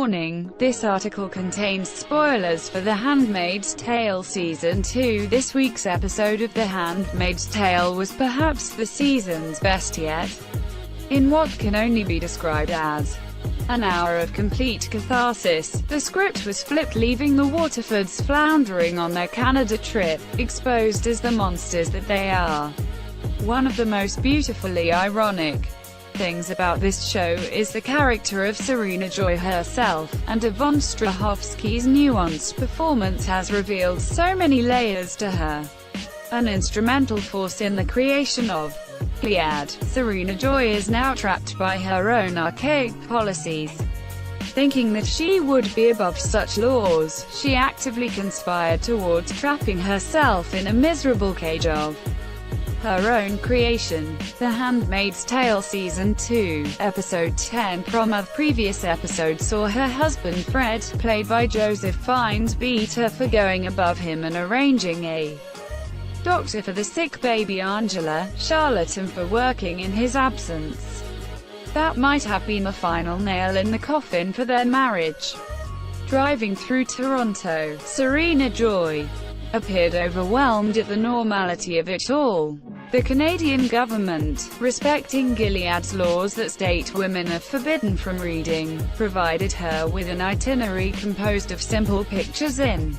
Warning: this article contains spoilers for The Handmaid's Tale Season 2. This week's episode of The Handmaid's Tale was perhaps the season's best yet, in what can only be described as an hour of complete catharsis. The script was flipped, leaving the Waterfords floundering on their Canada trip, exposed as the monsters that they are. One of the most beautifully ironic things about this show is the character of Serena Joy herself, and Yvonne Strahovski's nuanced performance has revealed so many layers to her. An instrumental force in the creation of Gilead, Serena Joy is now trapped by her own archaic policies. Thinking that she would be above such laws, she actively conspired towards trapping herself in a miserable cage of her own creation. The Handmaid's Tale Season 2, Episode 10 from a previous episode saw her husband Fred, played by Joseph Fiennes, beat her for going above him and arranging a doctor for the sick baby Angela, charlatan for working in his absence. That might have been the final nail in the coffin for their marriage. Driving through Toronto, Serena Joy appeared overwhelmed at the normality of it all. The Canadian government, respecting Gilead's laws that state women are forbidden from reading, provided her with an itinerary composed of simple pictures in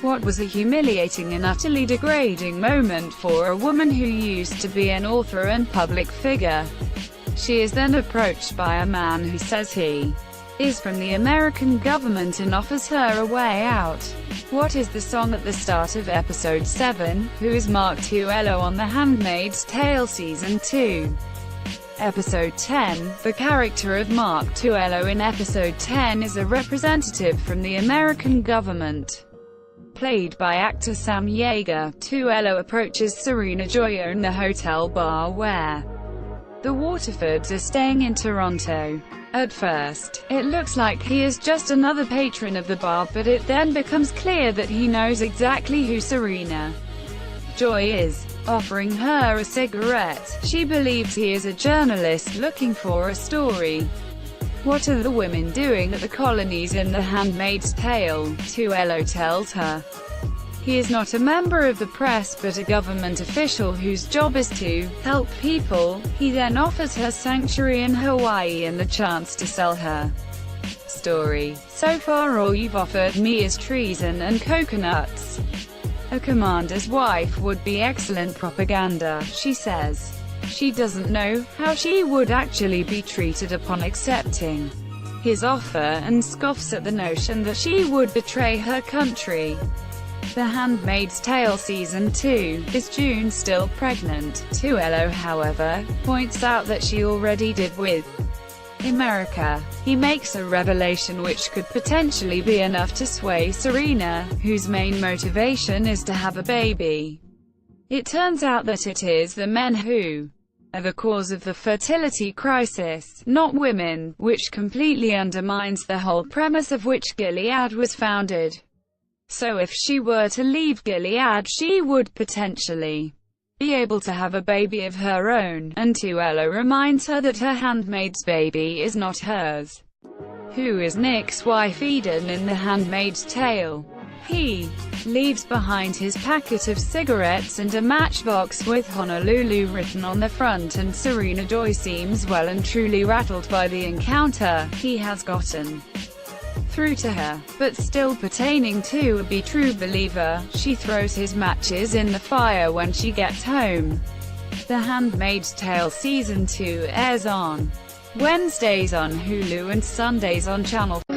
what was a humiliating and utterly degrading moment for a woman who used to be an author and public figure. She is then approached by a man who says he is from the American government and offers her a way out. What is the song at the start of Episode 7? Who is Mark Tuello on The Handmaid's Tale Season 2? Episode 10. The character of Mark Tuello in Episode 10 is a representative from the American government. Played by actor Sam Yeager, Tuello approaches Serena Joy in the hotel bar where the Waterfords are staying in Toronto. At first, it looks like he is just another patron of the bar, but it then becomes clear that he knows exactly who Serena Joy is. Offering her a cigarette, she believes he is a journalist looking for a story. What are the women doing at the colonies in The Handmaid's Tale? Tuello tells her. He is not a member of the press but a government official whose job is to help people. He then offers her sanctuary in Hawaii and the chance to sell her story. So far all you've offered me is treason and coconuts. A commander's wife would be excellent propaganda, she says. She doesn't know how she would actually be treated upon accepting his offer, and scoffs at the notion that she would betray her country. The Handmaid's Tale Season 2 is June still pregnant. Tuello, however, points out that she already did with America. He makes a revelation which could potentially be enough to sway Serena, whose main motivation is to have a baby. It turns out that it is the men who are the cause of the fertility crisis, not women, which completely undermines the whole premise of which Gilead was founded. So if she were to leave Gilead, she would potentially be able to have a baby of her own, and Tuello reminds her that her handmaid's baby is not hers. Who is Nick's wife Eden in The Handmaid's Tale? He leaves behind his packet of cigarettes and a matchbox with Honolulu written on the front, and Serena Joy seems well and truly rattled by the encounter. He has gotten through to her, but still pertaining to a true believer, she throws his matches in the fire when she gets home. The Handmaid's Tale Season 2 airs on Wednesdays on Hulu and Sundays on Channel 4.